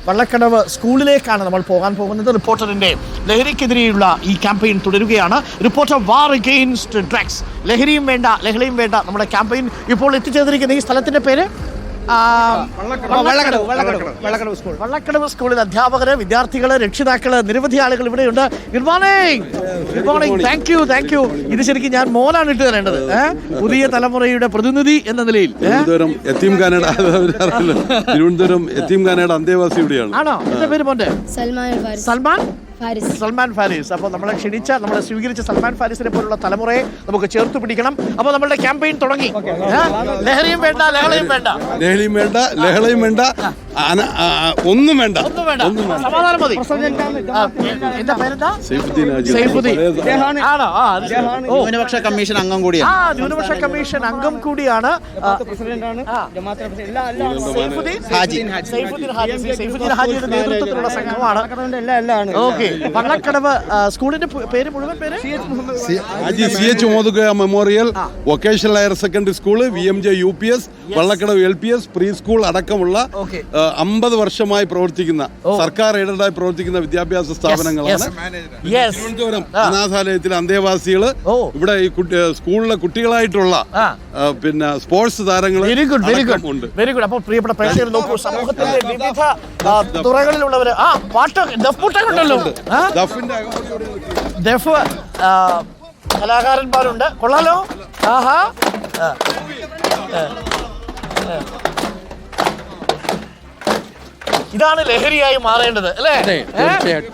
വള്ളക്കടവ് സ്കൂളിലേക്കാണ് നമ്മൾ പോകാൻ പോകുന്നത്. റിപ്പോർട്ടറിന്റെ ലഹരിക്കെതിരെയുള്ള ഈ ക്യാമ്പയിൻ തുടരുകയാണ്. Reporter war against drugs. ലഹരിയും വേണ്ട ലഹളയും വേണ്ട നമ്മുടെ ക്യാമ്പയിൻ ഇപ്പോൾ എത്തിച്ചേർന്നിരിക്കുന്ന ഈ സ്ഥലത്തിന്റെ പേര് വള്ളക്കടവ് സ്കൂളിൽ അധ്യാപകര്, വിദ്യാർത്ഥികള്, രക്ഷിതാക്കള്, നിരവധി ആളുകൾ ഇവിടെയുണ്ട്. Good morning, good morning. Thank you. ഇത് ശരിക്കും ഞാൻ മോനാണ് ഇട്ട് തരേണ്ടത്, പുതിയ തലമുറയുടെ പ്രതിനിധി എന്ന നിലയിൽ. തിരുവനന്തപുരം യത്തീംഖാനയുടെ അന്തേവാസി ഇവിടെയാണ്. ആണോ? എന്റെ പേര് മോന്റെ സൽമാൻ ഫാരിസ്. അപ്പോൾ നമ്മളെ സ്വീകരിച്ച സൽമാൻ ഫാരിസിനെ പോലുള്ള തലമുറയെ നമുക്ക് ചേർത്ത് പിടിക്കണം. അപ്പോൾ നമ്മളുടെ ക്യാമ്പയിൻ തുടങ്ങി. ലഹരിയും വേണ്ട ലഹളയും വേണ്ട, ലഹളയും വേണ്ട, ഒന്നും വേണ്ട, സമാധാനം മതി. എന്താ പേരെന്താ? സൈഫുദ്ദീൻ. ന്യൂനപക്ഷ കമ്മീഷൻ അംഗം കൂടിയാണ്. ന്യൂനപക്ഷ കമ്മീഷൻ അംഗം കൂടിയാണ് സൈഫുദ്ദീൻ ഹാജിയുടെ നേതൃത്വത്തിലുള്ള സംഘമാണ്. ഓക്കെ, വള്ളക്കടവ് സ്കൂളിന്റെ പേര് മുഴുവൻ പേര് CH മോദുഗയ memorial vocational higher secondary school, VMJ UPS, Vallakkadavu LPS pre school അടക്കമുള്ള 50 വർഷമായി പ്രവർത്തിക്കുന്ന സർക്കാർ എയ്ഡഡായി പ്രവർത്തിക്കുന്ന വിദ്യാഭ്യാസ സ്ഥാപനങ്ങളാണ്. തിരുവനന്തപുരം അനാഥാലയത്തിലെ അന്തേവാസികള് ഇവിടെ ഈ സ്കൂളിലെ കുട്ടികളായിട്ടുള്ള പിന്നെ സ്പോർട്സ് താരങ്ങൾ ഉണ്ട്. Very good. അപ്പോൾ പ്രിയപ്പെട്ട പ്രേക്ഷകർ നോക്കൂ, സമൂഹത്തിന്റെ വിവിധ തുറകളിലുള്ളവര് ഉണ്ടല്ലോ, ദഫ് കലാകാരന്മാരുണ്ട്. കൊള്ളാലോ. ആഹാ, ഇതാണ് ലഹരിയായി മാറേണ്ടത് അല്ലേ?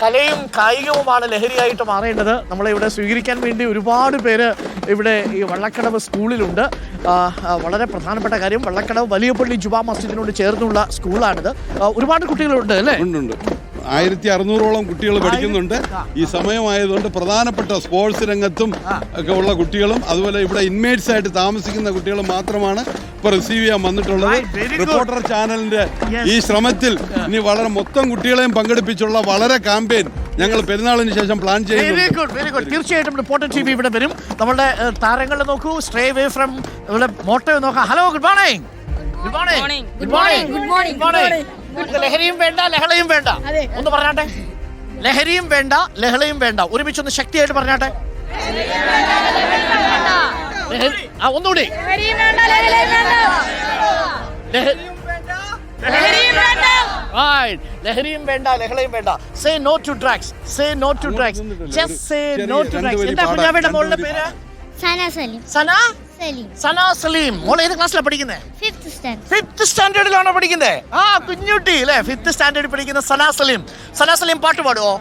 കലയും കായികവുമാണ് ലഹരിയായിട്ട് മാറേണ്ടത്. നമ്മളെ ഇവിടെ സ്വീകരിക്കാൻ വേണ്ടി ഒരുപാട് പേര് ഇവിടെ ഈ വള്ളക്കടവ് സ്കൂളിലുണ്ട്. വളരെ പ്രധാനപ്പെട്ട കാര്യം, വള്ളക്കടവ് വലിയ പള്ളി ജുമാ മസ്ജിദിനോട് ചേർന്നുള്ള സ്കൂളാണിത്. ഒരുപാട് കുട്ടികളുണ്ട് അല്ലേ? 1600ഓളം കുട്ടികൾ പഠിക്കുന്നുണ്ട്. ഈ സമയമായതുകൊണ്ട് പ്രധാനപ്പെട്ട സ്പോർട്സ് രംഗത്തും ഒക്കെ ഉള്ള കുട്ടികളും അതുപോലെ ഇവിടെ ഇൻമേറ്റ്സ് ആയിട്ട് താമസിക്കുന്ന കുട്ടികളും മാത്രമാണ് ഇപ്പൊ റിസീവ് ചെയ്യാൻ വന്നിട്ടുള്ളത്. റിപ്പോർട്ടർ ചാനലിന്റെ ഈ ശ്രമത്തിൽ ഇനി വളരെ മൊത്തം കുട്ടികളെയും പങ്കെടുപ്പിച്ചുള്ള വളരെ ക്യാമ്പയിൻ ഞങ്ങൾ പെരുന്നാളിന് ശേഷം പ്ലാൻ ചെയ്യുന്നു. തീർച്ചയായിട്ടും റിപ്പോർട്ടർ TV ഇവിടെ വരും. നമ്മുടെ താരങ്ങളെ നോക്കൂ, സ്റ്റേ അവേ ഫ്രം ഇവിടെ മോട്ടോ നോക്കാം. Hello, good morning. ലഹരിയും വേണ്ട ലഹളയും വേണ്ട, ഒന്ന് പറഞ്ഞാട്ടെ. ലഹരിയും വേണ്ട ലഹളയും വേണ്ട, ഒരുമിച്ചൊന്ന് ശക്തിയായിട്ട് പറഞ്ഞാട്ടെ. ഒന്നുകൂടി. ലഹരിയും വേണ്ട ലഹളയും വേണ്ട. Say no to drugs, say no to drugs, just say no to drugs. എന്താ കുഞ്ഞാവയുടെ മോളുടെ പേര്? സന സലീം. മോൾ ഏത് ക്ലാസ്സിലാണ് പഠിക്കുന്നത്? 5th സ്റ്റാൻഡേർഡിലാണോ പഠിക്കുന്നത്? കുഞ്ഞുട്ടി അല്ലേ, 5th സ്റ്റാൻഡേർഡിൽ പഠിക്കുന്ന സന സലീം. പാട്ട് പാടുവോ?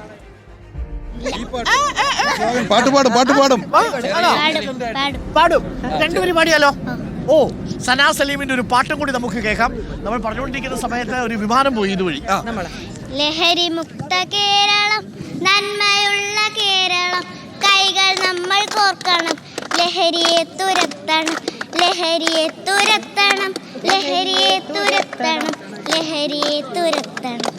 പാടും. രണ്ടുപേരും പാടിയാലോ? സന സലീമിന്റെ ഒരു പാട്ടും കൂടി നമുക്ക് കേൾക്കാം. നമ്മൾ പറഞ്ഞുകൊണ്ടിരിക്കുന്ന സമയത്ത് ഒരു വിമാനം പോയി ഇതുവഴി. ലഹരി മുക്ത കേരളം, നന്മയുള്ള കേരളം, കൈകൾ നമ്മൾ കോർക്കണം, ലഹരിയെ തുരത്തണം, ലഹരിയെ തുരത്തണം, ലഹരിയെ തുരത്തണം, ലഹരിയെ തുരത്തണം.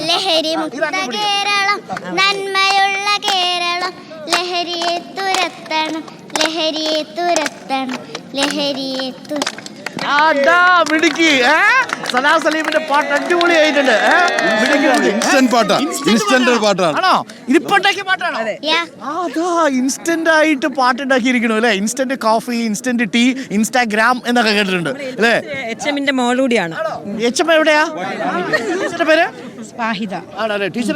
ലഹരി മുക്ത കേരളം, നന്മയുള്ള കേരളം, ലഹരിയെ തുരത്തണം, ലഹരിയെ തുരത്തണം, ലഹരിയെ തുരത്തണം. സനാ സലീമിന്റെ പാട്ട് അടിപൊളിയായിട്ടുണ്ട്. ആണോ? ഇതിപ്പോണ്ടാക്കിയ പാട്ടാണോ? ഇൻസ്റ്റന്റ് ആയിട്ട് പാട്ടുണ്ടാക്കിയിരിക്കണു അല്ലെ? Instant coffee, instant tea, Instagram എന്നൊക്കെ കേട്ടിട്ടുണ്ട് അല്ലേ? HMന്റെ മോളൂടിയാണ്. HM എവിടെയാ? ടീച്ചറുടെ പേര് ആണല്ലേ? ടീച്ചർ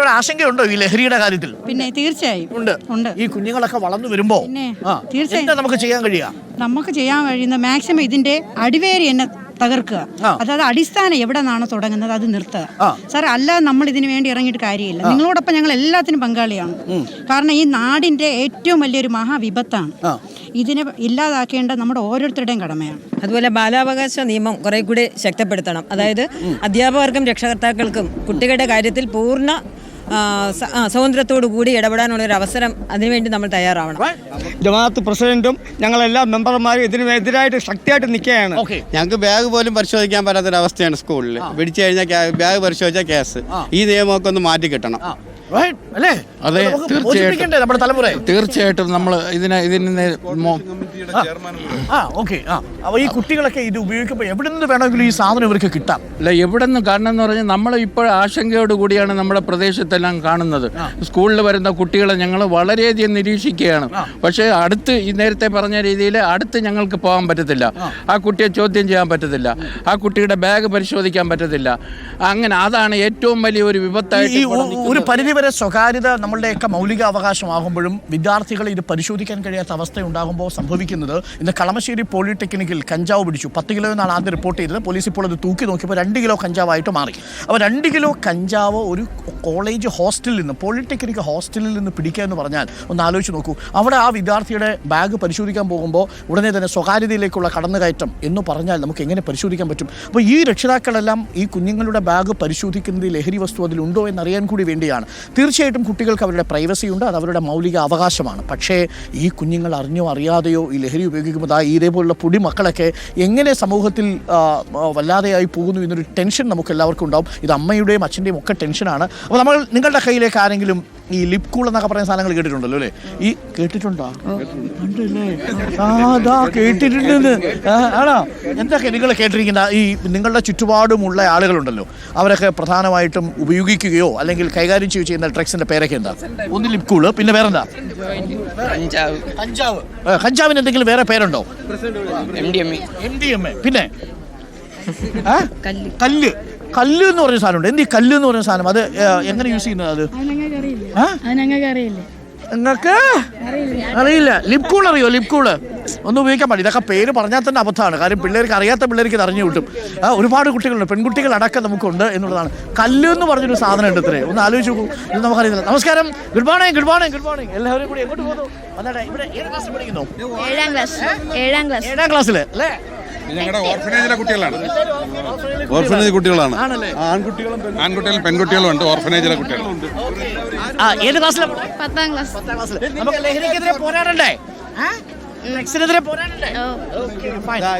ഒരു ആശങ്കയുണ്ടോ ഈ ലഹരിയുടെ കാര്യത്തിൽ? പിന്നെ തീർച്ചയായും ഉണ്ട്. ഈ കുഞ്ഞുങ്ങളൊക്കെ വളർന്നു വരുമ്പോ തീർച്ചയായും നമുക്ക് ചെയ്യാൻ കഴിയുന്ന മാക്സിമം ഇതിന്റെ അടിവേരി എന്നെ തകർക്കുക. അതായത് അടിസ്ഥാനം എവിടെ നിന്നാണ് തുടങ്ങുന്നത് അത് നിർത്തുക സാർ. അല്ലാതെ നമ്മൾ ഇതിനു വേണ്ടി ഇറങ്ങിയിട്ട് കാര്യമില്ല. നിങ്ങളോടൊപ്പം ഞങ്ങൾ എല്ലാത്തിനും പങ്കാളിയാണ്. കാരണം ഈ നാടിന്റെ ഏറ്റവും വലിയൊരു മഹാവിപത്താണ്. ഇതിനെ ഇല്ലാതാക്കേണ്ട നമ്മുടെ ഓരോരുത്തരുടെയും കടമയാണ്. അതുപോലെ ബാലാവകാശ നിയമം കുറെ കൂടി ശക്തിപ്പെടുത്തണം. അതായത് അധ്യാപകർക്കും രക്ഷകർത്താക്കൾക്കും കുട്ടികളുടെ കാര്യത്തിൽ പൂർണ്ണ സ്വാതന്ത്ര്യത്തോടു കൂടി ഇടപെടാനുള്ളൊരു അവസരം അതിനുവേണ്ടി നമ്മൾ തയ്യാറാവണം. ജമാഅത്ത് പ്രസിഡന്റും ഞങ്ങളെല്ലാ മെമ്പർമാരും ഇതിനെതിരായിട്ട് ശക്തിയായിട്ട് നിൽക്കുകയാണ്. ഞങ്ങൾക്ക് ബാഗ് പോലും പരിശോധിക്കാൻ പറ്റാത്തൊരവസ്ഥയാണ് സ്കൂളിൽ. പിടിച്ചു കഴിഞ്ഞാൽ ബാഗ് പരിശോധിച്ചാൽ കേസ്. ഈ നിയമമൊക്കെ ഒന്ന് മാറ്റി കിട്ടണം. Right? അല്ലേ? അതെ, നമുക്ക് തീർച്ചയായിട്ടും. മോചിപ്പിക്കണ്ടേ നമ്മുടെ തലമുറയെ? തീർച്ചയായിട്ടും നമ്മൾ ഇതിന് ഓക്കെ. അപ്പോൾ ഈ കുട്ടികളൊക്കെ ഇത് ഉപയോഗിക്കുമ്പോൾ എവിടെ നിന്ന് വേണമെങ്കിലും ഈ സാധനം ഇവർക്ക് കിട്ടാം. അല്ല, എവിടെ നിന്ന് കാരണം എന്ന് പറഞ്ഞാൽ നമ്മൾ ഇപ്പോൾ ആശങ്കയോട് കൂടിയാണ് നമ്മുടെ പ്രദേശത്തെല്ലാം കാണുന്നത്. സ്കൂളിൽ വരുന്ന കുട്ടികളെ ഞങ്ങൾ വളരെയധികം നിരീക്ഷിക്കുകയാണ്. പക്ഷേ അടുത്ത് ഈ നേരത്തെ പറഞ്ഞ രീതിയിൽ അടുത്ത് ഞങ്ങൾക്ക് പോകാൻ പറ്റത്തില്ല. ആ കുട്ടിയെ ചോദ്യം ചെയ്യാൻ പറ്റത്തില്ല. ആ കുട്ടിയുടെ ബാഗ് പരിശോധിക്കാൻ പറ്റത്തില്ല. അങ്ങനെ അതാണ് ഏറ്റവും വലിയ ഒരു വിപത്തായിട്ട്. ഒരു പരിധിവരെ സ്വകാര്യത നമ്മളുടെയൊക്കെ മൗലിക അവകാശമാകുമ്പോഴും വിദ്യാർത്ഥികൾ ഇത് പരിശോധിക്കാൻ കഴിയാത്ത അവസ്ഥ ഉണ്ടാകുമ്പോൾ സംഭവിക്കുന്നത്, ഇന്ന് കളമശ്ശേരി പോളിടെക്നിക്കിൽ കഞ്ചാവ് പിടിച്ചു. 10 കിലോ എന്നാണ് ആദ്യം റിപ്പോർട്ട് ചെയ്തത്. പോലീസ് ഇപ്പോൾ അത് തൂക്കി നോക്കിയപ്പോൾ 2 കിലോ കഞ്ചാവായിട്ട് മാറി. അപ്പോൾ 2 കിലോ കഞ്ചാവ് ഒരു കോളേജ് ഹോസ്റ്റലിൽ നിന്ന്, പോളിടെക്നിക് ഹോസ്റ്റലിൽ നിന്ന് പിടിക്കുക എന്ന് പറഞ്ഞാൽ ഒന്ന് ആലോചിച്ച് നോക്കൂ. അവിടെ ആ വിദ്യാർത്ഥിയുടെ ബാഗ് പരിശോധിക്കാൻ പോകുമ്പോൾ ഉടനെ തന്നെ സ്വകാര്യതയിലേക്കുള്ള കടന്നുകയറ്റം എന്ന് പറഞ്ഞാൽ നമുക്ക് എങ്ങനെ പരിശോധിക്കാൻ പറ്റും? അപ്പോൾ ഈ രക്ഷിതാക്കളെല്ലാം ഈ കുഞ്ഞുങ്ങളുടെ ബാഗ് പരിശോധിക്കുന്നത് ലഹരി വസ്തു അതിലുണ്ടോ എന്നറിയാൻ കൂടി വേണ്ടിയാണ്. തീർച്ചയായിട്ടും കുട്ടികൾക്ക് അവരുടെ പ്രൈവസി ഉണ്ട്, അത് അവരുടെ മൗലിക അവകാശമാണ്. പക്ഷേ ഈ കുഞ്ഞുങ്ങൾ അറിഞ്ഞോ അറിയാതെയോ ഈ ലഹരി ഉപയോഗിക്കുമ്പോൾ ഇതേപോലുള്ള പൊടി മക്കളൊക്കെ എങ്ങനെ സമൂഹത്തിൽ വല്ലാതെയായി പോകുന്നു എന്നൊരു ടെൻഷൻ നമുക്ക് എല്ലാവർക്കും ഉണ്ടാവും. ഇത് അമ്മയുടെയും അച്ഛൻ്റെയും ഒക്കെ ടെൻഷനാണ്. അപ്പോൾ നമ്മൾ നിങ്ങളുടെ കയ്യിലേക്ക് ആരെങ്കിലും ഈ ലിപ് കൂൾ എന്നൊക്കെ പറയുന്ന സാധനങ്ങൾ കേട്ടിട്ടുണ്ടല്ലോ അല്ലേ? ഈ കേട്ടിട്ടുണ്ടോ? കേട്ടിട്ടുണ്ട്. ആണോ? എന്തൊക്കെ നിങ്ങൾ കേട്ടിരിക്കുന്ന ഈ നിങ്ങളുടെ ചുറ്റുപാടുമുള്ള ആളുകളുണ്ടല്ലോ, അവരൊക്കെ പ്രധാനമായിട്ടും ഉപയോഗിക്കുകയോ അല്ലെങ്കിൽ കൈകാര്യം ചെയ്യുന്ന ഡ്രഗ്സിന്റെ പേരൊക്കെ എന്താ? ഒന്ന് ലിപ് കൂള്, പിന്നെ വേറെന്താ? കഞ്ചാവ്. കഞ്ചാവിന് എന്തെങ്കിലും വേറെ പേരുണ്ടോ? MDMA. പിന്നെ കല്ല്. കല്ല് എന്ന് പറഞ്ഞ സാധനമുണ്ട്. എന്ത് ഈ കല്ല് എന്ന് പറഞ്ഞ സാധനം? അത് എങ്ങനെ യൂസ് ചെയ്യുന്നത്? അത് നിങ്ങൾക്ക് അറിയില്ല. ലിപ് കൂൾ അറിയോ? ലിപ് കൂള് ഒന്നും ഉപയോഗിക്കാൻ പാടില്ല. ഇതൊക്കെ പേര് പറഞ്ഞാൽ തന്നെ അബദ്ധമാണ്. കാര്യം പിള്ളേർക്ക്, അറിയാത്ത പിള്ളേർക്ക് ഇത് അറിഞ്ഞു കിട്ടും. ഒരുപാട് കുട്ടികളുണ്ട്, പെൺകുട്ടികൾ അടക്കം നമുക്കുണ്ട് എന്നുള്ളതാണ്. കല്ല് എന്ന് പറഞ്ഞൊരു സാധനം ഉണ്ട്. ഇത്രേ ഒന്ന് ആലോചിച്ച് നോക്കൂ. ഇത് നമുക്കറിയില്ല. നമസ്കാരം. Good morning. Good morning. Good morning. എല്ലാവരും കൂടി എങ്ങോട്ട് പോകുന്നു? അതെ, ഇവിടെ ഏത് ക്ലാസ്സിൽ പഠിക്കുന്നു? 7ാം ക്ലാസ്സിൽ അല്ലേ? ഞങ്ങളുടെ ഓർഫനേജിലെ കുട്ടികളാണ്. ഓർഫനേജ് കുട്ടികളാണ്. ആൺകുട്ടികളും പെൺകുട്ടികളും ഉണ്ട്. ഓർഫനേജിലെ കുട്ടികളുണ്ട്. ഏത് ക്ലാസ്സിലാണ്? 10ാം ക്ലാസ്. നമുക്ക് ലഹരിക്കെതിരെ പോരാടണ്ടേ?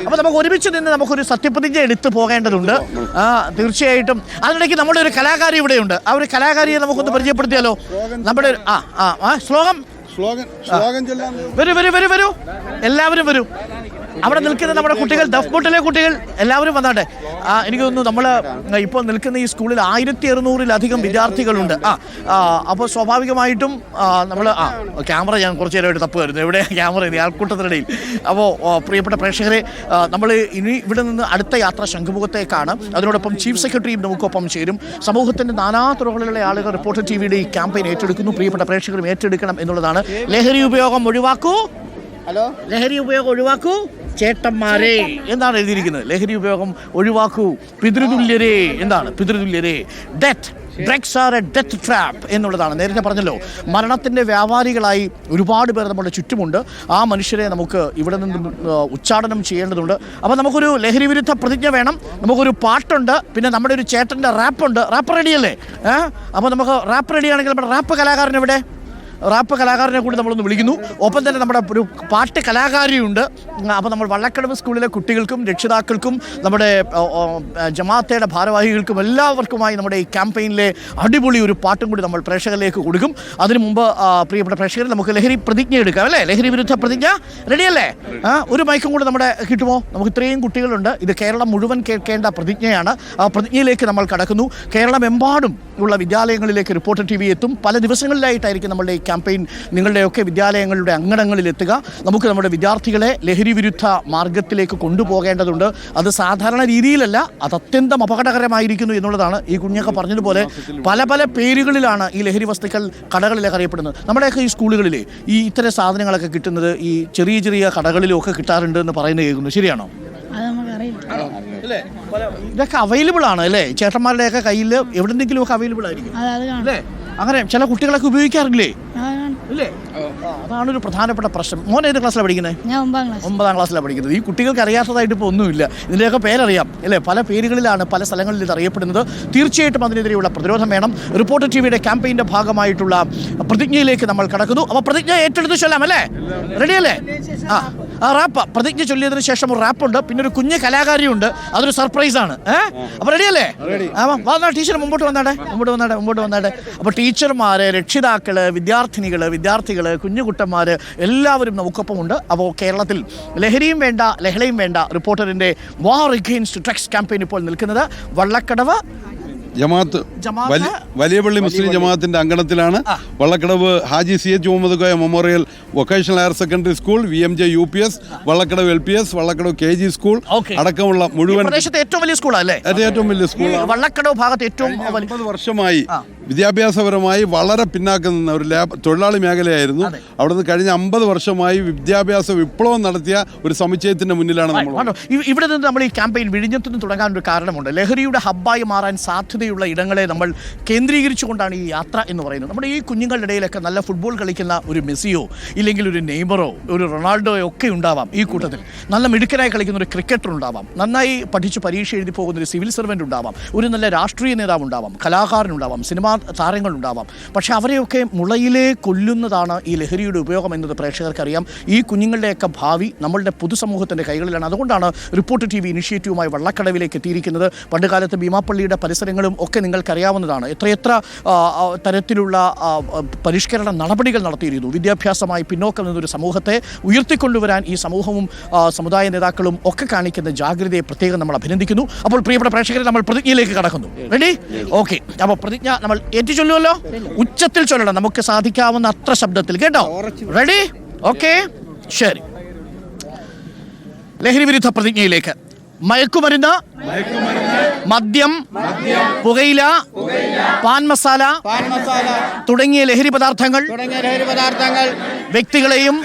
അപ്പൊ നമുക്ക് ഒരുമിച്ച് നിന്ന് നമുക്കൊരു സത്യപ്രതിജ്ഞ എടുത്ത് പോകേണ്ടതുണ്ട്. തീർച്ചയായിട്ടും. അതിനിടയ്ക്ക് നമ്മുടെ ഒരു കലാകാരി ഇവിടെയുണ്ട്. ആ ഒരു കലാകാരിയെ നമുക്കൊന്ന് പരിചയപ്പെടുത്തിയാലോ? നമ്മുടെ സ്ലോഗൻ വരൂ. എല്ലാവരും വരൂ. അവിടെ നിൽക്കുന്ന നമ്മുടെ കുട്ടികൾ, ദഫ്മുട്ടിലെ കുട്ടികൾ എല്ലാവരും വന്നാട്ടെ. എനിക്ക് തോന്നുന്നു നമ്മൾ ഇപ്പോൾ നിൽക്കുന്ന ഈ സ്കൂളിൽ 1600-ലധികം വിദ്യാർത്ഥികളുണ്ട്. അപ്പോൾ സ്വാഭാവികമായിട്ടും നമ്മൾ ക്യാമറ ഞാൻ കുറച്ച് നേരമായിട്ട് തപ്പുമായിരുന്നു. എവിടെ ക്യാമറ ഇത് ആൾക്കൂട്ടത്തിനിടയിൽ? അപ്പോൾ പ്രിയപ്പെട്ട പ്രേക്ഷകരെ, നമ്മൾ ഇനി ഇവിടെ നിന്ന് അടുത്ത യാത്ര ശംഖുമുഖത്തേക്കാണ്. അതിനോടൊപ്പം ചീഫ് സെക്രട്ടറിയും നമുക്കൊപ്പം ചേരും. സമൂഹത്തിൻ്റെ നാനാതുറകളിലുള്ള ആളുകൾ റിപ്പോർട്ടർ TVയുടെ ഈ ക്യാമ്പയിൻ ഏറ്റെടുക്കുന്നു. പ്രിയപ്പെട്ട പ്രേക്ഷകരും ഏറ്റെടുക്കണം എന്നുള്ളതാണ്. ലഹരി ഉപയോഗം ഒഴിവാക്കൂ. ലഹരി ഉപയോഗം ഒഴിവാക്കൂ ചേട്ടന്മാരെ എന്താണ് എഴുതിയിരിക്കുന്നത്? ലഹരി ഉപയോഗം ഒഴിവാക്കൂ പിതൃതുല്യരേ. എന്താണ് പിതൃതുല്യരേ? Drugs are a death trap എന്നുള്ളതാണ്. നേരത്തെ പറഞ്ഞല്ലോ, മരണത്തിൻ്റെ വ്യാപാരികളായി ഒരുപാട് പേർ നമ്മുടെ ചുറ്റുമുണ്ട്. ആ മനുഷ്യരെ നമുക്ക് ഇവിടെ നിന്ന് ഉച്ചാടനം ചെയ്യേണ്ടതുണ്ട്. അപ്പോൾ നമുക്കൊരു ലഹരി വിരുദ്ധ പ്രതിജ്ഞ വേണം. നമുക്കൊരു പാട്ടുണ്ട്, പിന്നെ നമ്മുടെ ഒരു ചേട്ടൻ്റെ റാപ്പുണ്ട്. റാപ്പ് റെഡിയല്ലേ? അപ്പോൾ നമുക്ക് റാപ്പ് റെഡിയാണെങ്കിൽ നമ്മുടെ റാപ്പ് കലാകാരൻ എവിടെ? റാപ്പ് കലാകാരനെ കൂടി നമ്മളൊന്ന് വിളിക്കുന്നു. ഒപ്പം തന്നെ നമ്മുടെ ഒരു പാട്ട് കലാകാരിയുണ്ട്. അപ്പോൾ നമ്മൾ വള്ളക്കടവ് സ്കൂളിലെ കുട്ടികൾക്കും രക്ഷിതാക്കൾക്കും നമ്മുടെ ജമാഅത്തയുടെ ഭാരവാഹികൾക്കും എല്ലാവർക്കുമായി നമ്മുടെ ഈ ക്യാമ്പയിനിലെ അടിപൊളി ഒരു പാട്ടും കൂടി നമ്മൾ പ്രേക്ഷകരിലേക്ക് കൊടുക്കും. അതിനു മുമ്പ് പ്രിയപ്പെട്ട പ്രേക്ഷകർ, നമുക്ക് ലഹരി പ്രതിജ്ഞ എടുക്കാം അല്ലേ? ലഹരി വിരുദ്ധ പ്രതിജ്ഞ റെഡിയല്ലേ? ഒരു മൈക്കും കൂടി നമ്മുടെ കിട്ടുമോ? നമുക്ക് ഇത്രയും കുട്ടികളുണ്ട്. ഇത് കേരളം മുഴുവൻ കേൾക്കേണ്ട പ്രതിജ്ഞയാണ്. ആ പ്രതിജ്ഞയിലേക്ക് നമ്മൾ കടക്കുന്നു. കേരളമെമ്പാടും ഉള്ള വിദ്യാലയങ്ങളിലേക്ക് റിപ്പോർട്ടർ TV എത്തും. പല ദിവസങ്ങളിലായിട്ടായിരിക്കും നമ്മളുടെ ഈ ക്യാമ്പയിൻ നിങ്ങളുടെയൊക്കെ വിദ്യാലയങ്ങളുടെ അങ്കണങ്ങളിൽ എത്തുക. നമുക്ക് നമ്മുടെ വിദ്യാർത്ഥികളെ ലഹരി വിരുദ്ധ മാർഗത്തിലേക്ക് കൊണ്ടുപോകേണ്ടതുണ്ട്. അത് സാധാരണ രീതിയിലല്ല, അത് അത്യന്തം അപകടകരമായിരിക്കുന്നു എന്നുള്ളതാണ്. ഈ കുഞ്ഞൊക്കെ പറഞ്ഞതുപോലെ പല പല പേരുകളിലാണ് ഈ ലഹരി വസ്തുക്കൾ കടകളിലൊക്കെ അറിയപ്പെടുന്നത്. നമ്മുടെയൊക്കെ ഈ സ്കൂളുകളിൽ ഈ ഇത്തരം സാധനങ്ങളൊക്കെ കിട്ടുന്നത് ഈ ചെറിയ ചെറിയ കടകളിലും ഒക്കെ കിട്ടാറുണ്ട് എന്ന് പറയുന്നത് കേൾക്കുന്നു. ശരിയാണോ? ഇതൊക്കെ അവൈലബിൾ ആണ് അല്ലേ? ചേട്ടന്മാരുടെയൊക്കെ കയ്യിൽ എവിടെന്തെങ്കിലും ഒക്കെ അവൈലബിൾ ആയിരിക്കും അല്ലേ? അങ്ങനെ ചില കുട്ടികളൊക്കെ ഉപയോഗിക്കാറില്ലേ? അല്ലേ? അതാണൊരു പ്രധാനപ്പെട്ട പ്രശ്നം. മോൻ ഏത് ക്ലാസ്സിലാണ് പഠിക്കുന്നത്? 9ാം ക്ലാസ്സിലാണ് പഠിക്കുന്നത്. ഈ കുട്ടികൾക്ക് അറിയാത്തതായിട്ട് ഇപ്പോൾ ഒന്നുമില്ല. ഇതിൻ്റെയൊക്കെ പേരറിയാം അല്ലേ? പല പേരുകളിലാണ് പല സ്ഥലങ്ങളിൽ ഇത് അറിയപ്പെടുന്നത്. തീർച്ചയായിട്ടും അതിനെതിരെയുള്ള പ്രതിരോധം വേണം. റിപ്പോർട്ടർ TVയുടെ ക്യാമ്പയിൻ്റെ ഭാഗമായിട്ടുള്ള പ്രതിജ്ഞയിലേക്ക് നമ്മൾ കടക്കുന്നു. അപ്പോൾ പ്രതിജ്ഞ ഏറ്റെടുത്ത് ചൊല്ലാം അല്ലേ? റെഡിയല്ലേ? റാപ്പ് പ്രതിജ്ഞ ചൊല്ലിയതിനു ശേഷം ഒരു റാപ്പുണ്ട്, പിന്നെ ഒരു കുഞ്ഞ് കലാകാരിയുണ്ട്, അതൊരു സർപ്രൈസാണ്. അപ്പോൾ റെഡിയല്ലേ? വന്നാ ടീച്ചർ മുമ്പോട്ട് വന്നാട്ടെ. അപ്പോൾ ടീച്ചർമാർ, രക്ഷിതാക്കൾ, വിദ്യാർത്ഥികൾ, കുഞ്ഞുകുട്ടന്മാർ എല്ലാവരും നമുക്കൊപ്പം ഉണ്ട്. അപ്പോൾ കേരളത്തിൽ ലഹരിയും വേണ്ട ലഹളയും വേണ്ട റിപ്പോർട്ടറിൻ്റെ വാർ എഗെയിൻസ്റ്റ് ഡ്രഗ്സ് ക്യാമ്പയിൻ ഇപ്പോൾ നിൽക്കുന്നത് വള്ളക്കടവ് ജമാഅത്ത് വലിയ പള്ളി മുസ്ലിം ജമാഅത്തിന്റെ അങ്കണത്തിലാണ്. Vallakkadavu Haji CH Muhammad Koya memorial vocational higher secondary school, VMJ UPS, Vallakkadavu LPS, Vallakkadavu KG school അടക്കമുള്ള മുഴുവൻ പ്രദേശത്തെ ഏറ്റവും വലിയ സ്കൂളല്ലേ? ഏറ്റവും വലിയ സ്കൂൾ. വള്ളക്കടവ് ഭാഗത്ത് ഏറ്റവും 50 വർഷമായി വിദ്യാഭ്യാസപരമായി വളരെ പിന്നാക്കം നിന്ന ഒരു തൊഴിലാളി മേഖലയായിരുന്നു. അവിടുന്ന് കഴിഞ്ഞ 50 വർഷമായി വിദ്യാഭ്യാസ വിപ്ലവം നടത്തിയ ഒരു സമുച്ചയത്തിന്റെ മുന്നിലാണ് നമ്മൾ. ഇവിടെ നിന്ന് നമ്മൾ ഈ ക്യാമ്പയിൻ വിഴിഞ്ഞത്ത് നിന്ന് തുടങ്ങാൻ ഒരു കാരണമുണ്ട്. ലഹരിയുടെ ഹബ്ബായി മാറാൻ സാധ്യതയുള്ള ഇടങ്ങളെ നമ്മൾ കേന്ദ്രീകരിച്ചുകൊണ്ടാണ് ഈ യാത്ര എന്ന് പറയുന്നത്. നമ്മുടെ ഈ കുഞ്ഞുങ്ങളുടെ ഇടയിലൊക്കെ നല്ല ഫുട്ബോൾ കളിക്കുന്ന ഒരു മെസ്സിയോ ഇല്ലെങ്കിൽ ഒരു നെയ്മറോ ഒരു റൊണാൾഡോയോ ഒക്കെ ഉണ്ടാവാം. ഈ കൂട്ടത്തിൽ നല്ല മിടുക്കനായി കളിക്കുന്ന ഒരു ക്രിക്കറ്റർ ഉണ്ടാവാം, നന്നായി പഠിച്ച് പരീക്ഷ എഴുതി പോകുന്ന ഒരു സിവിൽ സർവൻ്റ് ഉണ്ടാവാം, ഒരു നല്ല രാഷ്ട്രീയ നേതാവ് ഉണ്ടാവാം, കലാകാരനുണ്ടാവാം, സിനിമാ താരങ്ങളുണ്ടാവാം. പക്ഷെ അവരെയൊക്കെ മുളയിലേ കൊല്ലുന്നതാണ് ഈ ലഹരിയുടെ ഉപയോഗം എന്നത് പ്രേക്ഷകർക്കറിയാം. ഈ കുഞ്ഞുങ്ങളുടെയൊക്കെ ഭാവി നമ്മളുടെ പൊതുസമൂഹത്തിൻ്റെ കൈകളിലാണ്. അതുകൊണ്ടാണ് റിപ്പോർട്ടർ TV ഇനിഷ്യേറ്റീവുമായി വള്ളക്കടവിലേക്ക് എത്തിയിരിക്കുന്നത്. പണ്ടുകാലത്ത് ഭീമാപ്പള്ളിയുടെ പരിസരങ്ങളും ഒക്കെ നിങ്ങൾക്കറിയാവുന്നതാണ്. എത്രയെത്ര തരത്തിലുള്ള പരിഷ്കരണ നടപടികൾ നടത്തിയിരുന്നു. വിദ്യാഭ്യാസമായി പിന്നോക്കം നിന്നൊരു സമൂഹത്തെ ഉയർത്തിക്കൊണ്ടുവരാൻ ഈ സമൂഹവും സമുദായ നേതാക്കളും ഒക്കെ കാണിക്കുന്ന ജാഗ്രതയെ പ്രത്യേകം നമ്മൾ അഭിനന്ദിക്കുന്നു. അപ്പോൾ പ്രിയപ്പെട്ട പ്രേക്ഷകരെ, നമ്മൾ പ്രതിജ്ഞയിലേക്ക് കടക്കുന്നു. റെഡി? ഓക്കെ. അപ്പോൾ പ്രതിജ്ഞ നമ്മൾ ചൊല്ലുമല്ലോ, ഉച്ചത്തിൽ ചൊല്ലണം, നമുക്ക് സാധിക്കാവുന്ന അത്ര ശബ്ദത്തിൽ, കേട്ടോ? റെഡി? ഓക്കെ, ശരി. ലഹരി വിരുദ്ധ പ്രതിജ്ഞയിലേക്ക്. മയക്കുമരുന്ന്, മദ്യം, പുകയില, പാൻ മസാല തുടങ്ങിയ ലഹരി പദാർത്ഥങ്ങൾ വ്യക്തികളെയും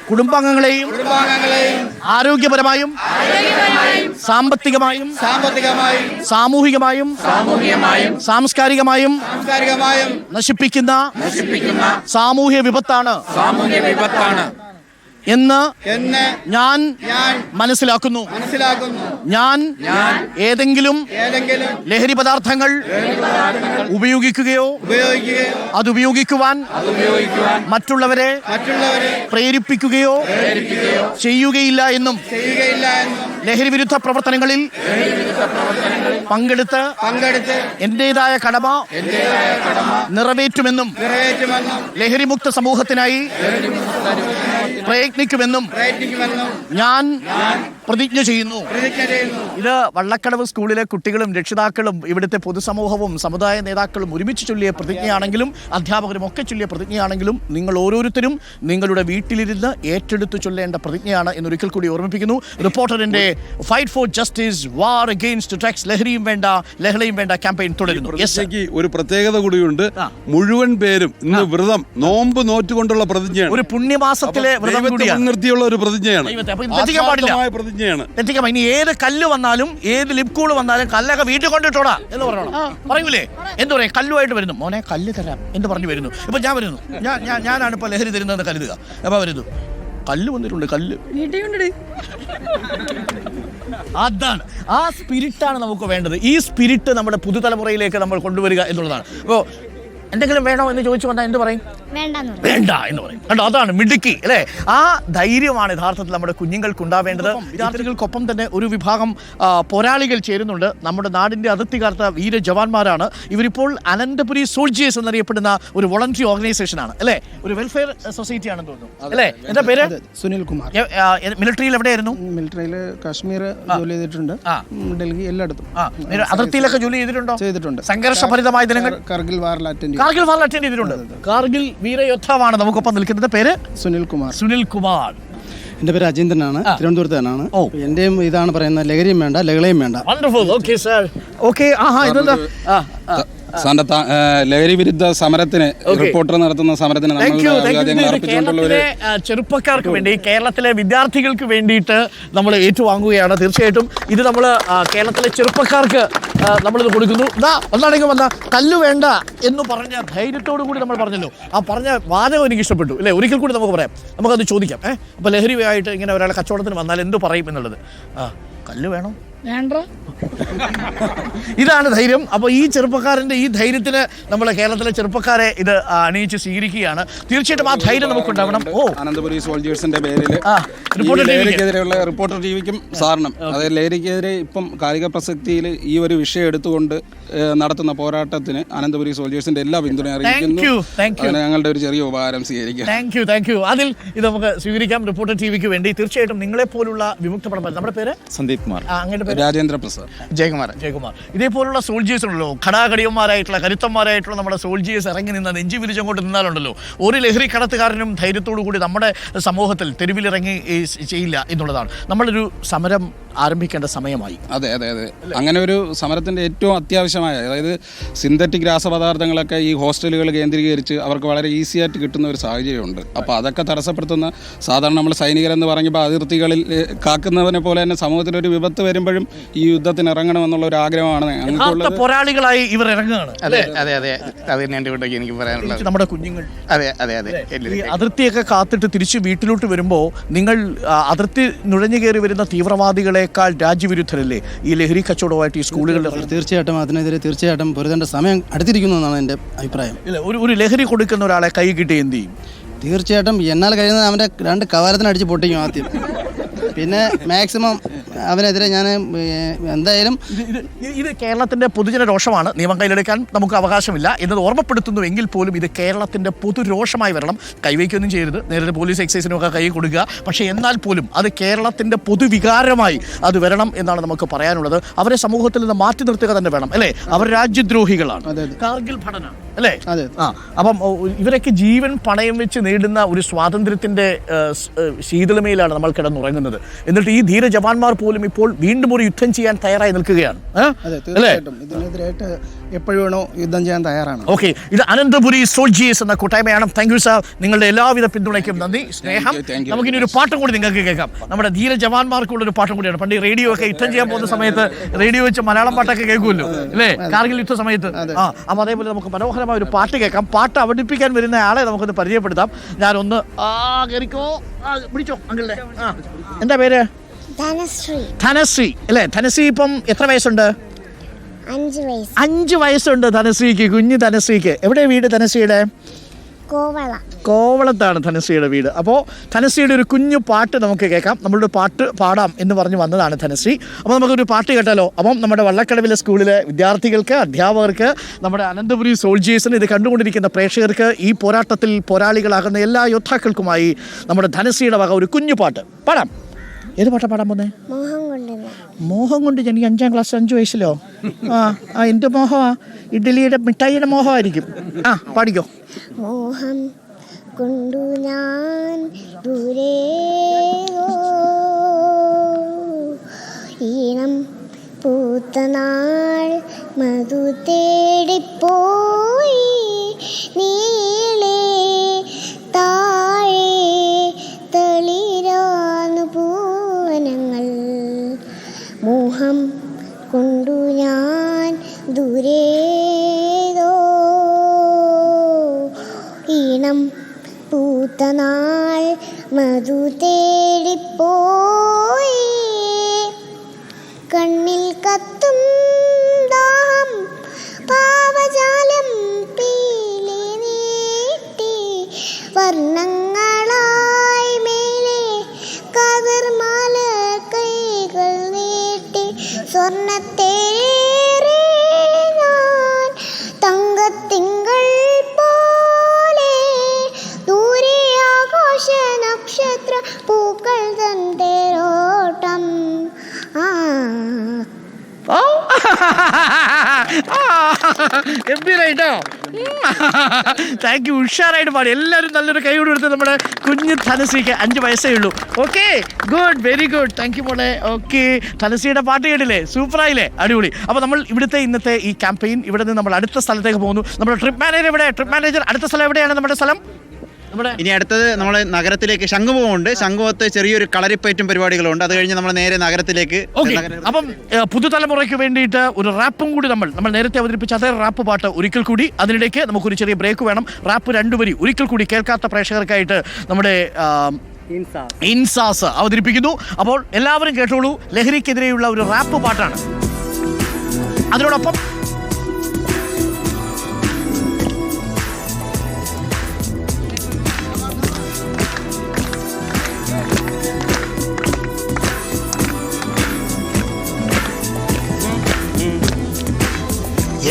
കുടുംബാംഗങ്ങളെയും ആരോഗ്യപരമായും സാമ്പത്തികമായും സാമൂഹികമായും സാംസ്കാരികമായും നശിപ്പിക്കുന്ന സാമൂഹ്യ വിപത്താണ് എന്ന് ഞാൻ മനസ്സിലാക്കുന്നു. ഞാൻ ഏതെങ്കിലും ലഹരി പദാർത്ഥങ്ങൾ ഉപയോഗിക്കുകയോ അതുപയോഗിക്കുവാൻ മറ്റുള്ളവരെ പ്രേരിപ്പിക്കുകയോ ചെയ്യുകയില്ല എന്നും ലഹരി വിരുദ്ധ പ്രവർത്തനങ്ങളിൽ പങ്കെടുത്ത് എന്റേതായ കടമ നിറവേറ്റുമെന്നും ലഹരിമുക്ത സമൂഹത്തിനായി പ്രയത്നിക്കുമെന്നും ഞാൻ പ്രതിജ്ഞ ചെയ്യുന്നു. ഇത് വള്ളക്കടവ് സ്കൂളിലെ കുട്ടികളും രക്ഷിതാക്കളും ഇവിടുത്തെ പൊതുസമൂഹവും സമുദായ നേതാക്കളും ഒരുമിച്ച് ചൊല്ലിയ പ്രതിജ്ഞയാണെങ്കിലും അധ്യാപകരും ഒക്കെ ചൊല്ലിയ പ്രതിജ്ഞയാണെങ്കിലും നിങ്ങൾ ഓരോരുത്തരും നിങ്ങളുടെ വീട്ടിലിരുന്ന് ഏറ്റെടുത്ത് ചൊല്ലേണ്ട പ്രതിജ്ഞയാണ് എന്നൊരിക്കൽ കൂടി ഓർമ്മിപ്പിക്കുന്നു. റിപ്പോർട്ടറിന്റെ fight for justice war against drugs ലഹരിയും വേണ്ട ലഹളയും വേണ്ട ക്യാമ്പയിൻ തുടരുന്നു. ഒരു പ്രത്യേകത കൂടിയുണ്ട്. മുഴുവൻ പേരും ഇന്ന് വ്രതം നോമ്പ് നോറ്റുകൊണ്ടുള്ള പ്രതിജ്ഞയാണ്. ഒരു പുണ്യമാസത്തിലെ നിർത്തിയുള്ള ഒരു പ്രതിജ്ഞയാണ്. തെറ്റിക്കാൻ ഇനി ഏത് കല്ല് വന്നാലും ഏത് ലിപ്കൂൾ വന്നാലും കല്ലൊക്കെ വീട്ടിൽ കൊണ്ടിട്ടോടാ എന്ന് പറയണം. പറയൂലേ? എന്ത് പറയാം? കല്ലുമായിട്ട് വരുന്നു, മോനെ കല്ല് തരാം എന്ന് പറഞ്ഞു വരുന്നു. ഇപ്പൊ ഞാൻ വരുന്നു, ഞാനാണ് ഇപ്പൊ ലഹരി തരുന്നതെന്ന് കരുതുക. അപ്പൊ വരുന്നു, കല്ല് വന്നിട്ടുണ്ട്, കല്ല് അതാണ്. ആ സ്പിരിറ്റാണ് നമുക്ക് വേണ്ടത്. ഈ സ്പിരിറ്റ് നമ്മുടെ പുതുതലമുറയിലേക്ക് നമ്മൾ കൊണ്ടുവരിക എന്നുള്ളതാണ്. അപ്പോൾ എന്തെങ്കിലും വേണോ എന്ന് ചോദിച്ചു വന്നാൽ എന്ത് പറയും? വേണ്ട എന്ന് പറയും. കണ്ടോ, അതാണ് മിടുക്കി അല്ലേ? ആ ധൈര്യമാണ് യഥാർത്ഥത്തിൽ നമ്മുടെ കുഞ്ഞുങ്ങൾക്കുണ്ടാവേണ്ടത്. വിദ്യാർത്ഥികൾക്കൊപ്പം തന്നെ ഒരു വിഭാഗം പോരാളികൾ ചേരുന്നുണ്ട്. നമ്മുടെ നാടിൻ്റെ അതിർത്തി കാത്ത വീര ജവാന്മാരാണ് ഇവരിപ്പോൾ. അനന്തപുരി സോൾജിയേഴ്സ് എന്നറിയപ്പെടുന്ന ഒരു വോളണ്ടറി ഓർഗനൈസേഷനാണ് അല്ലേ? ഒരു വെൽഫെയർ സൊസൈറ്റി ആണെന്ന് തോന്നുന്നു അല്ലേ? എന്താ പേര്? സുനിൽ കുമാർ. മിലിറ്ററിയിൽ എവിടെയായിരുന്നു? മിലിറ്ററിയിൽ കാശ്മീർ ജോലി ചെയ്തിട്ടുണ്ട്, ഡൽഹി, എല്ലായിടത്തും. അതിർത്തിയിലൊക്കെ ജോലി ചെയ്തിട്ടുണ്ടോ? ചെയ്തിട്ടുണ്ട്. സംഘർഷഭരിതമായ ദിനങ്ങൾ കാർഗിൽ വാറിൽ അറ്റൻഡ് ചെയ്തിട്ടുണ്ട്. കാർഗിൽ വീരയോദ്ധാവാണ് നമുക്കൊപ്പം നിൽക്കുന്നത്. പേര്? സുനിൽ കുമാർ. സുനിൽ കുമാർ. എന്റെ പേര് അജീന്ദ്രനാണ്, തിരുവനന്തപുരത്ത് തന്നെയാണ്. എന്റെയും ഇതാണ് പറയുന്നത്, ലഹരിയും വേണ്ട ലഹളയും വേണ്ട. വണ്ടർഫുൾ. Okay sir. ഓക്കെ. ഇതെന്താ ലഹരി വിരുദ്ധ സമരത്തിന് റിപ്പോർട്ടർ നടത്തുന്ന സമരത്തിന് കേരളത്തിലെ ചെറുപ്പക്കാർക്ക് വേണ്ടി, കേരളത്തിലെ വിദ്യാർത്ഥികൾക്ക് വേണ്ടിയിട്ട് നമ്മൾ ഏറ്റുവാങ്ങുകയാണ്. തീർച്ചയായിട്ടും ഇത് നമ്മൾ കേരളത്തിലെ ചെറുപ്പക്കാർക്ക് നമ്മളിത് കൊടുക്കുന്നു. ഒന്നാണെങ്കിൽ വന്ന കല്ല് വേണ്ട എന്ന് പറഞ്ഞ ധൈര്യത്തോടു കൂടി നമ്മൾ പറഞ്ഞല്ലോ. ആ പറഞ്ഞ വാദം എനിക്ക് ഇഷ്ടപ്പെട്ടു അല്ലേ? ഒരിക്കൽ കൂടി നമുക്ക് പറയാം, നമുക്കത് ചോദിക്കാം. അപ്പോൾ ലഹരിയായിട്ട് ഇങ്ങനെ ഒരാളെ കച്ചവടത്തിന് വന്നാൽ എന്ത് പറയും എന്നുള്ളത്. കല്ല് വേണം, ഇതാണ് ധൈര്യം. അപ്പോൾ ഈ ചെറുപ്പക്കാരൻ്റെ ഈ ധൈര്യത്തിന് നമ്മൾ കേരളത്തിലെ ചെറുപ്പക്കാരെ ഇത് അണിയിച്ച് സ്വീകരിക്കുകയാണ്. തീർച്ചയായിട്ടും ആ ധൈര്യം നമുക്കുണ്ടാവണം. അനന്തപുരി സോൾജേഴ്സിന്റെ പേരിൽ റിപ്പോർട്ടർ ലഹരിക്കെതിരെയുള്ള റിപ്പോർട്ടർ ടിവിക്കും സാറിനും അതായത് ലഹരിക്കെതിരെ ഇപ്പം കാലിക പ്രസക്തിയിൽ ഈ ഒരു വിഷയം എടുത്തുകൊണ്ട് നടത്തുന്ന പോരാട്ടത്തിന് അനന്തപുരി സോൾജേഴ്സിന്റെ എല്ലാ പിന്തുണ അറിയിക്കുന്നു. അതിന് ഞങ്ങളുടെ ഒരു ചെറിയ ഉപഹാരം സ്വീകരിക്കാം. Thank you. അതിൽ ഇത് നമുക്ക് സ്വീകരിക്കാം റിപ്പോർട്ടർ ടിവിക്ക് വേണ്ടി. തീർച്ചയായിട്ടും നിങ്ങളെ പോലുള്ള വിമുക്തപ്പെടാൻ. നമ്മുടെ പേര് സന്ദീപ് കുമാർ. അങ്ങയുടെ പേര് രാജേന്ദ്ര പ്രസാദ്. ജയകുമാർ. ഇതേപോലുള്ള സോൾജേഴ്സ് ഉണ്ടല്ലോ, ഘടാഘടിയന്മാരായിട്ടുള്ള കരുത്തന്മാരായിട്ടുള്ള നമ്മുടെ സോൾജേഴ്സ് ഇറങ്ങി നിന്ന് നെഞ്ചി വിരിച്ചങ്ങോട്ട് നിന്നാലുണ്ടല്ലോ ഒരു ലഹരി കടത്തുകാരനും ധൈര്യത്തോടു കൂടി നമ്മുടെ സമൂഹത്തിൽ തെരുവിലിറങ്ങി ചെയ്യില്ല എന്നുള്ളതാണ്. നമ്മളൊരു സമരം ആരംഭിക്കേണ്ട സമയമായി. അതെ. അങ്ങനെ ഒരു സമരത്തിന്റെ ഏറ്റവും അത്യാവശ്യമായ, അതായത് സിന്തറ്റിക് രാസപദാർത്ഥങ്ങളൊക്കെ ഈ ഹോസ്റ്റലുകൾ കേന്ദ്രീകരിച്ച് അവർക്ക് വളരെ ഈസി ആയിട്ട് കിട്ടുന്ന ഒരു സാഹചര്യമുണ്ട്. അപ്പോൾ അതൊക്കെ തടസ്സപ്പെടുത്തുന്ന, സാധാരണ നമ്മൾ സൈനികരെന്ന് പറയുമ്പോൾ അതിർത്തികളിൽ കാക്കുന്നതിനെ പോലെ തന്നെ സമൂഹത്തിലൊരു വിപത്ത് വരുമ്പോഴും ഈ യുദ്ധത്തിന് ഇറങ്ങണമെന്നുള്ള ഒരു ആഗ്രഹമാണ് ഞങ്ങൾക്കുള്ളത്. പോരാളികളായി ഇവർ ഇറങ്ങുകയാണ്. അതെ. അത് തന്നെ എൻ്റെ വീട്ടിലേക്ക് എനിക്ക് പറയാനുള്ളത്. നമ്മുടെ കുഞ്ഞുങ്ങൾ അതെ. ഈ അതിർത്തിയൊക്കെ കാത്തിട്ട് തിരിച്ച് വീട്ടിലോട്ട് വരുമ്പോൾ നിങ്ങൾ അതിർത്തി നുഴഞ്ഞു കയറി വരുന്ന തീവ്രവാദികളെക്കാൾ രാജ്യവിരുദ്ധരല്ലേ ഈ ലഹരി കച്ചവടമായിട്ട് ഈ സ്കൂളുകളിൽ? തീർച്ചയായിട്ടും അതിനെതിരെ തീർച്ചയായിട്ടും പൊരുതേണ്ട സമയം അടുത്തിരിക്കുന്നു എന്നാണ് എൻ്റെ അഭിപ്രായം. ഒരു ലഹരി കൊടുക്കുന്ന ഒരാളെ കൈ കിട്ടി എന്ത് ചെയ്യും? തീർച്ചയായിട്ടും എന്നാൽ കഴിയുന്നത് അവൻ്റെ 2 കവാരത്തിന് അടിച്ച് പൊട്ടിക്കും ആദ്യം. പിന്നെ മാക്സിമം അവനെതിരെ ഞാൻ എന്തായാലും ഇത് കേരളത്തിൻ്റെ പൊതുജന രോഷമാണ്. നിയമം കയ്യിലെടുക്കാൻ നമുക്ക് അവകാശമില്ല എന്നത് ഓർമ്മപ്പെടുത്തുന്നു. എങ്കിൽ പോലും ഇത് കേരളത്തിൻ്റെ പൊതുരോഷമായി വരണം. കൈവയ്ക്കൊന്നും ചെയ്യരുത്, നേരത്തെ പോലീസ് എക്സൈസിനൊക്കെ കൈ കൊടുക്കുക. പക്ഷേ എന്നാൽ പോലും അത് കേരളത്തിൻ്റെ പൊതുവികാരമായി അത് വരണം എന്നാണ് നമുക്ക് പറയാനുള്ളത്. അവരെ സമൂഹത്തിൽ നിന്ന് മാറ്റി നിർത്തുക തന്നെ വേണം, അല്ലേ? അവർ രാജ്യദ്രോഹികളാണ്. കാർഗിൽ പഠന അല്ലേ? അപ്പം ഇവരൊക്കെ ജീവൻ പണയം വെച്ച് നേടുന്ന ഒരു സ്വാതന്ത്ര്യത്തിൻ്റെ ശീതളമയിലാണ് നമ്മൾ കിടന്നുറങ്ങുന്നത്. എന്നിട്ട് ഈ ധീര ജവാന്മാർ പോലും ഇപ്പോൾ വീണ്ടും ഒരു യുദ്ധം ചെയ്യാൻ തയ്യാറായി നിൽക്കുകയാണ്. ഇതിനെതിരായിട്ട് എപ്പോഴും വേണോ യുദ്ധം ചെയ്യാൻ തയ്യാറാണ്. ഓക്കെ, ഇത് അനന്തപുരി സോൾജേഴ്സ് എന്ന കൂട്ടായ്മയാണ്. Thank you sir. നിങ്ങളുടെ എല്ലാവിധ പിന്തുണയ്ക്കും നന്ദി, സ്നേഹം. നമുക്കിനി ഒരു പാട്ടും കൂടി നിങ്ങൾക്ക് കേൾക്കാം. നമ്മുടെ ധീര ജവാന്മാർക്കുള്ള ഒരു പാട്ടും കൂടിയാണ്. പണ്ട് റേഡിയോ ഒക്കെ യുദ്ധം ചെയ്യാൻ പോകുന്ന സമയത്ത് റേഡിയോ വെച്ച് മലയാളം പാട്ടൊക്കെ കേൾക്കുമല്ലോ, അല്ലേ? കാർഗിൽ യുദ്ധ സമയത്ത്. അപ്പോൾ അതേപോലെ നമുക്ക് മനോഹരമായ ഒരു പാട്ട് കേൾക്കാം. പാട്ട് അവതരിപ്പിക്കാൻ വരുന്ന ആളെ നമുക്കൊന്ന് പരിചയപ്പെടുത്താം. ഞാനൊന്ന് കയറിക്കോ, പിടിച്ചോ അങ്കിളുടെ. എന്താ പേര്? ധനശ്രീ അല്ലേ? ധനശ്രീ ഇപ്പം എത്ര വയസ്സുണ്ട്? 5 വയസ്സുണ്ട് ധനശ്രീക്ക്, കുഞ്ഞു ധനശ്രീക്ക്. എവിടെ വീട് ധനശ്രീയുടെ? കോവളത്താണ് ധനശ്രീയുടെ വീട്. അപ്പോൾ ധനശ്രീയുടെ ഒരു കുഞ്ഞു പാട്ട് നമുക്ക് കേൾക്കാം. നമ്മളുടെ പാട്ട് പാടാം എന്ന് പറഞ്ഞ് വന്നതാണ് ധനശ്രീ. അപ്പോൾ നമുക്കൊരു പാട്ട് കേട്ടാലോ? അപ്പം നമ്മുടെ വള്ളക്കടവിലെ സ്കൂളിലെ വിദ്യാർത്ഥികൾക്ക്, അധ്യാപകർക്ക്, നമ്മുടെ അനന്തപുരി സോൾജേഴ്സിന്, ഇത് കണ്ടുകൊണ്ടിരിക്കുന്ന പ്രേക്ഷകർക്ക്, ഈ പോരാട്ടത്തിൽ പോരാളികളാകുന്ന എല്ലാ യോദ്ധാക്കൾക്കുമായി നമ്മുടെ ധനശ്രീയുടെ വക ഒരു കുഞ്ഞു പാട്ട് പാടാം. ഏത് പാട്ടാ പാടാൻ പോന്നേ? മോഹം കൊണ്ട്. എനിക്ക് 5ാം ക്ലാസ് 5 വയസ്സിലോ? എന്ത് മോഹമാ? ഇഡ്ഡലിയുടെ മിഠായിയുടെ മോഹമായിരിക്കും. പാടിക്കോ. മോഹം കൊണ്ടു ഞാൻ ദൂരെ ഈണം പൂത്തനാൾ മധു തേടിപ്പോയി നീളേ താഴെ തളിരാന്നു പൂവനങ്ങൾ. മോഹം കൊണ്ടു ഞാൻ ദൂരേതോ ഈണം പൂത്തനാൾ മധു തേടിപ്പോയി. കണ്ണിൽ കത്തും ദാഹം പാവജാലം പീലി നീട്ടി വർണ്ണങ്ങളായി മേലെ കതിർമാല കൈകൾ നീട്ടി സ്വർണ്ണത്തേറെ ഞാൻ തങ്കത്തിങ്കൾ പോലെ ദൂരെ ആകാശ നക്ഷത്ര പൂക്കൾ തന്തേരോട്ടം. ഗംഭീരായിട്ടോ. Thank you. ഉഷാറായിട്ട് പാടി. എല്ലാവരും നല്ലൊരു കൈ കൊടുത്ത് നമ്മുടെ കുഞ്ഞ് ധനശ്രീക്ക് 5 വയസ്സേ ഉള്ളൂ. Okay, good, very good. Thank you മോളെ. ഓക്കെ, ധനശ്രീയുടെ പാട്ട് കേട്ടില്ലേ? സൂപ്പറായില്ലേ? അടിപൊളി. അപ്പോൾ നമ്മൾ ഇന്നത്തെ ഈ ക്യാമ്പയിൻ ഇവിടെ നിന്ന് നമ്മൾ അടുത്ത സ്ഥലത്തേക്ക് പോകുന്നു. നമ്മുടെ ട്രിപ്പ് മാനേജർ എവിടെ? ട്രിപ്പ് മാനേജർ, അടുത്ത സ്ഥലം എവിടെയാണ്? നമ്മുടെ സ്ഥലം ഇനി അടുത്തത് നമ്മൾ നഗരത്തിലേക്ക് ശംഖുമുഖമുണ്ട്. ശംഖുമുഖത്ത് ചെറിയൊരു കളരിപ്പയറ്റും പരിപാടികളുണ്ട്. അത് കഴിഞ്ഞ് നമ്മൾ നേരെ നഗരത്തിലേക്ക്. അപ്പം പുതുതലമുറയ്ക്ക് വേണ്ടിയിട്ട് ഒരു റാപ്പും കൂടി നമ്മൾ നേരത്തെ അവതരിപ്പിച്ച അതേ റാപ്പ് പാട്ട് ഒരിക്കൽ കൂടി. അതിനിടയ്ക്ക് നമുക്കൊരു ചെറിയ ബ്രേക്ക് വേണം. റാപ്പ് 2 വരി ഒരിക്കൽ കൂടി കേൾക്കാത്ത പ്രേക്ഷകർക്കായിട്ട് നമ്മുടെ ഇൻസാസ് അവതരിപ്പിക്കുന്നു. അപ്പോൾ എല്ലാവരും കേട്ടോളൂ, ലഹരിക്കെതിരെയുള്ള ഒരു റാപ്പ് പാട്ടാണ്. അതിനോടൊപ്പം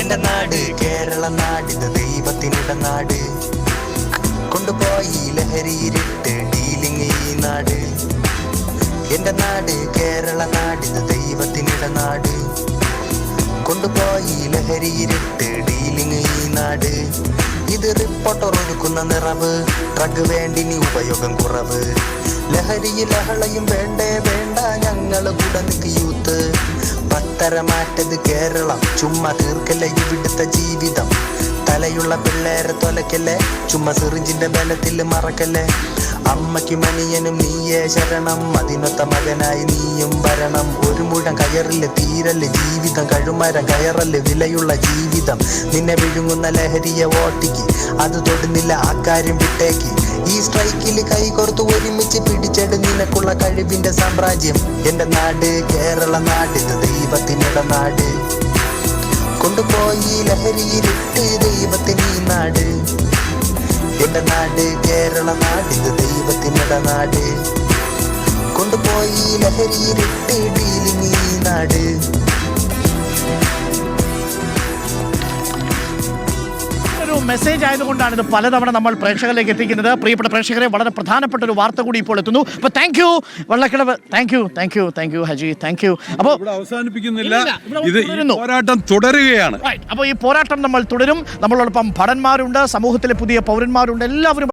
എന്റെ നാട് കേരള നാടിത് ദൈവത്തിനിട നാട്, കൊണ്ടുപോയി ലഹരിയിരിട്ട് ഡീലിങ് ഈ നാട്. എന്റെ നാട് കേരള നാടിത് ദൈവത്തിനിട നാട്, കൊണ്ടുപോയി ലഹരിയിരിട്ട് ഡീലിങ് ഈ നാട്. ഇത് റിപ്പോർട്ടർ ഒരുക്കുന്ന നിറവ്, ഡ്രഗ് വേണ്ടിനി ഉപയോഗം കുറവ്. ലഹരിയിൽ ലഹളയും വേണ്ടേ വേണ്ട, ഞങ്ങള് കൂടെ നിൽക്ക് യൂത്ത്. പത്തരമാറ്റത് കേരളം, ചുമ്മാ തീർക്കല്ലേ ഇവിടുത്തെ ജീവിതം. തലയുള്ള പിള്ളേരെ തൊലക്കല്ലേ, ചുമ്മാ സിറിഞ്ചിന്റെ ബലത്തിൽ മറക്കല്ലേ. അമ്മയ്ക്ക് മനിയനും നീയേ ശരണം, അതിനൊത്ത മകനായി നീയും വരണം. ഒരു മുഴം കയറില് തീരല് ജീവിതം, കഴുമരം കയറല് വിലയുള്ള ജീവിതം. നിന്നെ വിഴുങ്ങുന്ന ലഹരിയെ ഓട്ടിക്ക്, അത് തൊടുന്നില്ല ആ കാര്യം വിട്ടേക്ക്. ഈ സ്ട്രൈക്കിൽ കൈകോർത്ത് ഒരുമിച്ച് പിടിച്ചെടു നിനക്കുള്ള കഴിവിന്റെ സാമ്രാജ്യം. എന്റെ നാട് കേരള നാടിത് ദൈവത്തിനിട നാട്, കൊണ്ടുപോയി ലഹരിയിരിട്ട് ദൈവത്തിന് ഈ നാട്. എന്റെ നാട് കേരള നാടിത് ദൈവത്തിനിട നാട്, കൊണ്ടുപോയി ലഹരിയിരിട്ട് ഡീലിങ് ഈ നാട്. മെസ്സേജ് ആയതുകൊണ്ടാണ് ഇത് പലതവണ നമ്മൾ പ്രേക്ഷകരിലേക്ക് എത്തിക്കുന്നത്. പ്രിയപ്പെട്ട പ്രേക്ഷകരെ, വളരെ പ്രധാനപ്പെട്ട ഒരു വാർത്ത കൂടി ഇപ്പോൾ എത്തുന്നു. അപ്പോൾ thank you Vallakkadavu, thank you Haji, thank you. അപ്പോൾ അവസാനിപ്പിക്കുന്നില്ല, ഇത് പോരാട്ടം തുടരുകയാണ്. അപ്പോൾ ഈ പോരാട്ടം നമ്മൾ തുടരും. നമ്മളോടൊപ്പം ഭടന്മാരുണ്ട്, സമൂഹത്തിലെ പുതിയ പൗരന്മാരുണ്ട്, എല്ലാവരും